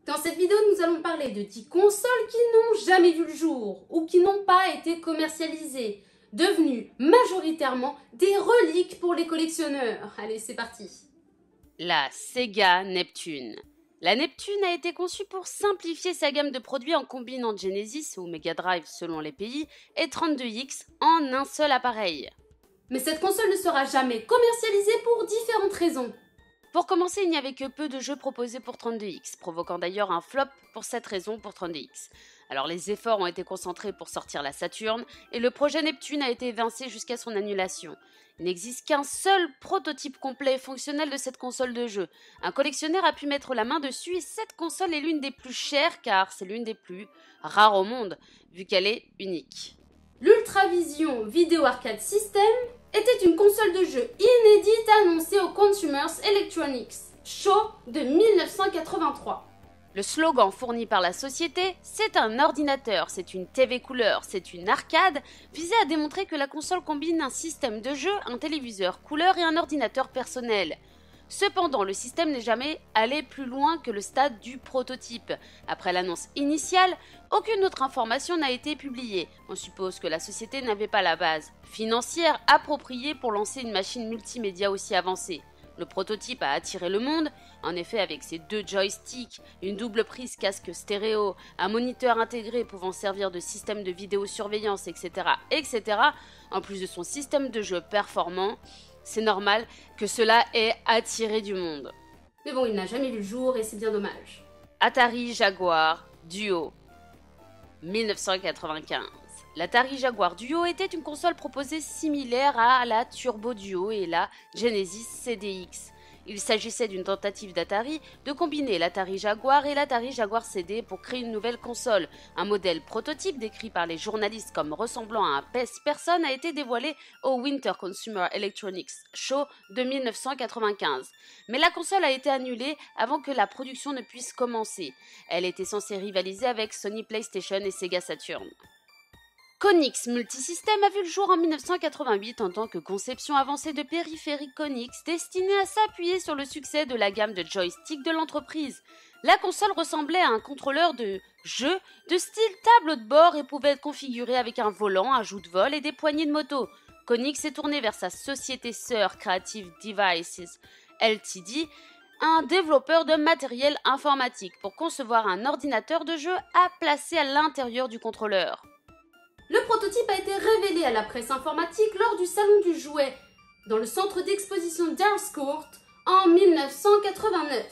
Dans cette vidéo, nous allons parler de 10 consoles qui n'ont jamais vu le jour ou qui n'ont pas été commercialisées, devenues majoritairement des reliques pour les collectionneurs. Allez, c'est parti. La Sega Neptune. La Neptune a été conçue pour simplifier sa gamme de produits en combinant Genesis ou Mega Drive selon les pays et 32X en un seul appareil. Mais cette console ne sera jamais commercialisée pour différentes raisons. Pour commencer, il n'y avait que peu de jeux proposés pour 32X, provoquant d'ailleurs un flop pour cette raison pour 32X. Alors les efforts ont été concentrés pour sortir la Saturn, et le projet Neptune a été évincé jusqu'à son annulation. Il n'existe qu'un seul prototype complet et fonctionnel de cette console de jeu. Un collectionneur a pu mettre la main dessus, et cette console est l'une des plus chères car c'est l'une des plus rares au monde, vu qu'elle est unique. L'Ultravision Video Arcade System était une console de jeu inédite annoncée au Consumer Electronics Show de 1983. Le slogan fourni par la société, c'est un ordinateur, c'est une TV couleur, c'est une arcade, visait à démontrer que la console combine un système de jeu, un téléviseur couleur et un ordinateur personnel. Cependant, le système n'est jamais allé plus loin que le stade du prototype. Après l'annonce initiale, aucune autre information n'a été publiée. On suppose que la société n'avait pas la base financière appropriée pour lancer une machine multimédia aussi avancée. Le prototype a attiré le monde, en effet avec ses 2 joysticks, une double prise casque stéréo, un moniteur intégré pouvant servir de système de vidéosurveillance, etc., etc., en plus de son système de jeu performant. C'est normal que cela ait attiré du monde. Mais bon, il n'a jamais vu le jour et c'est bien dommage. Atari Jaguar Duo 1995. L'Atari Jaguar Duo était une console proposée similaire à la Turbo Duo et la Genesis CDX. Il s'agissait d'une tentative d'Atari de combiner l'Atari Jaguar et l'Atari Jaguar CD pour créer une nouvelle console. Un modèle prototype décrit par les journalistes comme ressemblant à un PES-Person a été dévoilé au Winter Consumer Electronics Show de 1995. Mais la console a été annulée avant que la production ne puisse commencer. Elle était censée rivaliser avec Sony PlayStation et Sega Saturn. Konix Multisystem a vu le jour en 1988 en tant que conception avancée de périphériques Konix destinée à s'appuyer sur le succès de la gamme de joysticks de l'entreprise. La console ressemblait à un contrôleur de jeu de style tableau de bord et pouvait être configurée avec un volant, un joue de vol et des poignées de moto. Konix est tourné vers sa société sœur Creative Devices Ltd, un développeur de matériel informatique, pour concevoir un ordinateur de jeu à placer à l'intérieur du contrôleur. Le prototype a été révélé à la presse informatique lors du Salon du Jouet, dans le centre d'exposition d'Earls en 1989.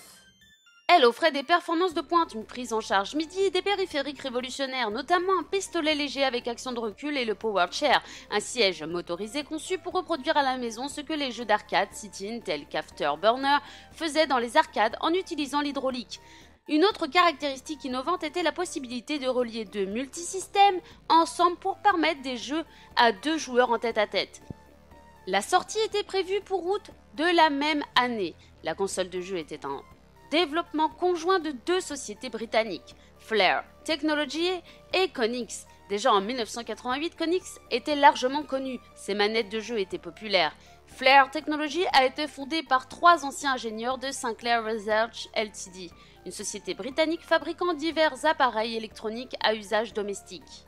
Elle offrait des performances de pointe, une prise en charge MIDI et des périphériques révolutionnaires, notamment un pistolet léger avec action de recul et le Power Chair, un siège motorisé conçu pour reproduire à la maison ce que les jeux d'arcade sit-in tels qu'Afterburner faisaient dans les arcades en utilisant l'hydraulique. Une autre caractéristique innovante était la possibilité de relier 2 multisystèmes ensemble pour permettre des jeux à 2 joueurs en tête-à-tête. La sortie était prévue pour août de la même année. La console de jeu était un développement conjoint de 2 sociétés britanniques, Flare Technology et Konix. Déjà en 1988, Konix était largement connu, ses manettes de jeu étaient populaires. Flare Technology a été fondée par 3 anciens ingénieurs de Sinclair Research Ltd, une société britannique fabriquant divers appareils électroniques à usage domestique.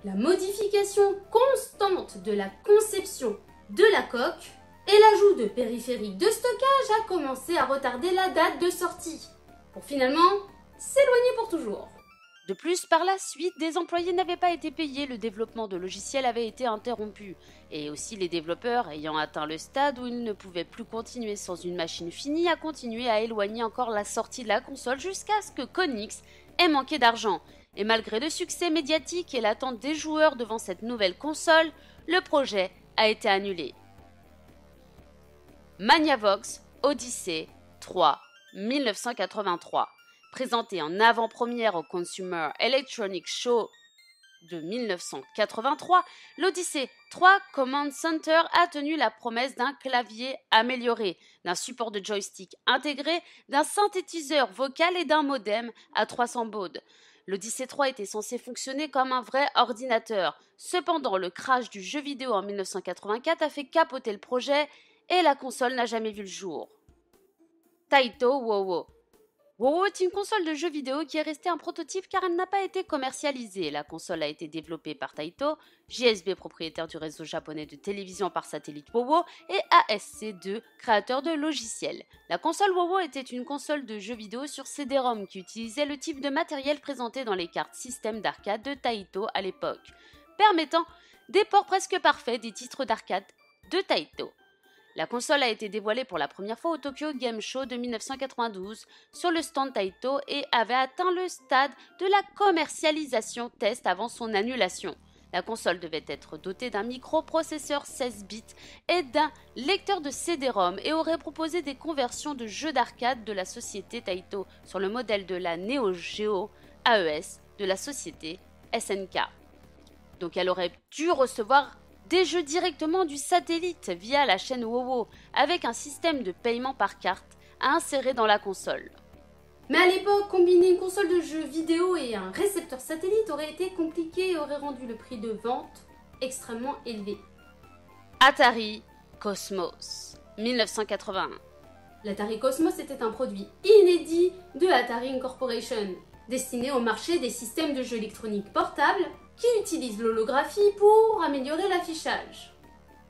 La modification constante de la conception de la coque et l'ajout de périphériques de stockage a commencé à retarder la date de sortie, pour finalement s'éloigner pour toujours. De plus, par la suite, des employés n'avaient pas été payés, le développement de logiciels avait été interrompu, et aussi les développeurs, ayant atteint le stade où ils ne pouvaient plus continuer sans une machine finie, a continué à éloigner encore la sortie de la console jusqu'à ce que Konix ait manqué d'argent. Et malgré le succès médiatique et l'attente des joueurs devant cette nouvelle console, le projet a été annulé. Magnavox Odyssey 3 1983. Présenté en avant-première au Consumer Electronics Show de 1983, l'Odyssey 3 Command Center a tenu la promesse d'un clavier amélioré, d'un support de joystick intégré, d'un synthétiseur vocal et d'un modem à 300 bauds. L'Odyssey 3 était censé fonctionner comme un vrai ordinateur. Cependant, le crash du jeu vidéo en 1984 a fait capoter le projet et la console n'a jamais vu le jour. Taito Wowo WoW est une console de jeux vidéo qui est restée un prototype car elle n'a pas été commercialisée. La console a été développée par Taito, JSB propriétaire du réseau japonais de télévision par satellite WoW et ASC2 créateur de logiciels. La console WoW était une console de jeux vidéo sur CD-ROM qui utilisait le type de matériel présenté dans les cartes système d'arcade de Taito à l'époque, permettant des ports presque parfaits des titres d'arcade de Taito. La console a été dévoilée pour la première fois au Tokyo Game Show de 1992 sur le stand Taito et avait atteint le stade de la commercialisation test avant son annulation. La console devait être dotée d'un microprocesseur 16 bits et d'un lecteur de CD-ROM et aurait proposé des conversions de jeux d'arcade de la société Taito sur le modèle de la Neo Geo AES de la société SNK. Donc elle aurait dû recevoir des jeux directement du satellite via la chaîne WoW avec un système de paiement par carte à insérer dans la console. Mais à l'époque, combiner une console de jeux vidéo et un récepteur satellite aurait été compliqué et aurait rendu le prix de vente extrêmement élevé. Atari Cosmos, 1981. L'Atari Cosmos était un produit inédit de Atari Incorporation, destiné au marché des systèmes de jeux électroniques portables qui utilisent l'holographie pour améliorer l'affichage.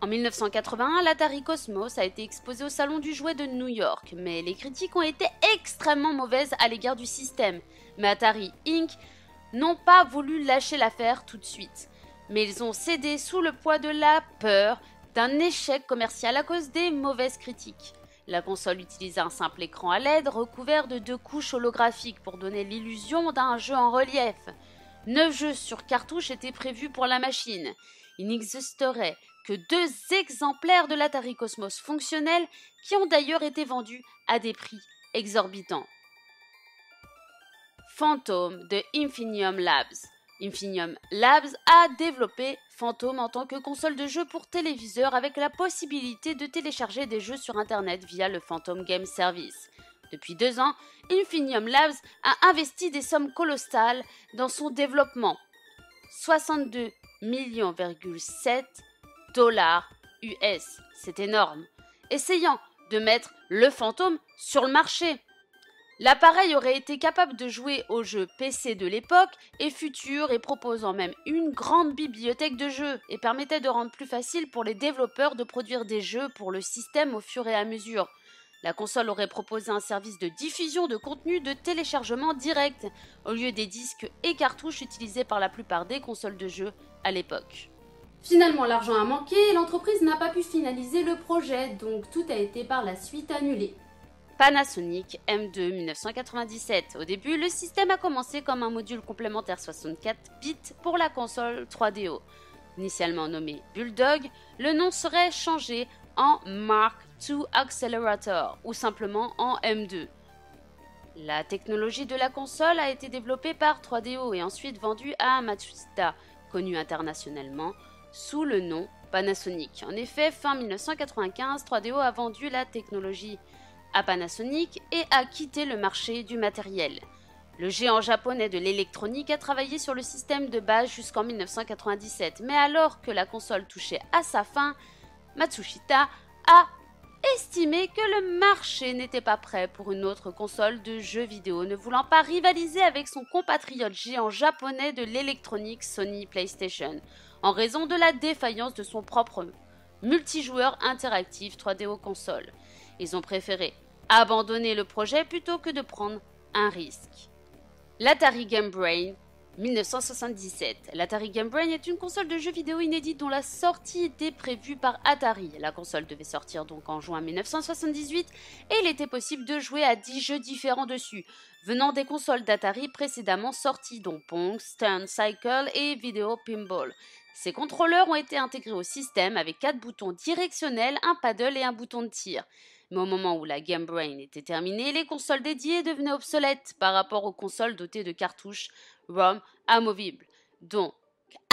En 1981, l'Atari Cosmos a été exposé au Salon du Jouet de New York, mais les critiques ont été extrêmement mauvaises à l'égard du système. Mais Atari Inc. n'ont pas voulu lâcher l'affaire tout de suite, mais ils ont cédé sous le poids de la peur d'un échec commercial à cause des mauvaises critiques. La console utilisait un simple écran à LED recouvert de 2 couches holographiques pour donner l'illusion d'un jeu en relief. 9 jeux sur cartouche étaient prévus pour la machine. Il n'existerait que 2 exemplaires de l'Atari Cosmos fonctionnels qui ont d'ailleurs été vendus à des prix exorbitants. Phantom de Infinium Labs. Infinium Labs a développé Phantom en tant que console de jeu pour téléviseur avec la possibilité de télécharger des jeux sur internet via le Phantom Game Service. Depuis 2 ans, Infinium Labs a investi des sommes colossales dans son développement. 62,7 millions dollars US, c'est énorme, essayant de mettre le Phantom sur le marché. L'appareil aurait été capable de jouer aux jeux PC de l'époque et futurs et proposant même une grande bibliothèque de jeux et permettait de rendre plus facile pour les développeurs de produire des jeux pour le système au fur et à mesure. La console aurait proposé un service de diffusion de contenu de téléchargement direct, au lieu des disques et cartouches utilisés par la plupart des consoles de jeux à l'époque. Finalement, l'argent a manqué et l'entreprise n'a pas pu finaliser le projet, donc tout a été par la suite annulé. Panasonic M2 1997. Au début, le système a commencé comme un module complémentaire 64 bits pour la console 3DO. Initialement nommé Bulldog, le nom serait changé en Mark II Accelerator ou simplement en M2. La technologie de la console a été développée par 3DO et ensuite vendue à Matsushita, connu internationalement sous le nom Panasonic. En effet, fin 1995, 3DO a vendu la technologie à Panasonic et a quitté le marché du matériel. Le géant japonais de l'électronique a travaillé sur le système de base jusqu'en 1997, mais alors que la console touchait à sa fin, Matsushita a estimé que le marché n'était pas prêt pour une autre console de jeux vidéo, ne voulant pas rivaliser avec son compatriote géant japonais de l'électronique Sony PlayStation, en raison de la défaillance de son propre multijoueur interactif 3DO console. Ils ont préféré abandonner le projet plutôt que de prendre un risque. L'Atari Game Brain 1977. L'Atari Game Brain est une console de jeux vidéo inédite dont la sortie était prévue par Atari. La console devait sortir donc en juin 1978 et il était possible de jouer à 10 jeux différents dessus, venant des consoles d'Atari précédemment sorties dont Pong, Stern Cycle et Video Pinball. Ces contrôleurs ont été intégrés au système avec 4 boutons directionnels, un paddle et un bouton de tir. Mais au moment où la Game Brain était terminée, les consoles dédiées devenaient obsolètes par rapport aux consoles dotées de cartouches ROM amovibles. Donc,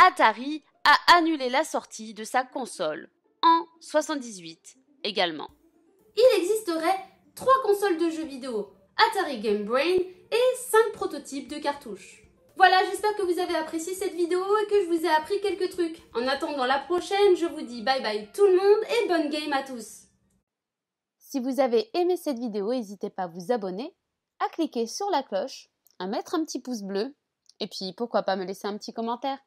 Atari a annulé la sortie de sa console en 1978 également. Il existerait 3 consoles de jeux vidéo, Atari Game Brain et 5 prototypes de cartouches. Voilà, j'espère que vous avez apprécié cette vidéo et que je vous ai appris quelques trucs. En attendant la prochaine, je vous dis bye bye tout le monde et bonne game à tous. Si vous avez aimé cette vidéo, n'hésitez pas à vous abonner, à cliquer sur la cloche, à mettre un petit pouce bleu et puis pourquoi pas me laisser un petit commentaire.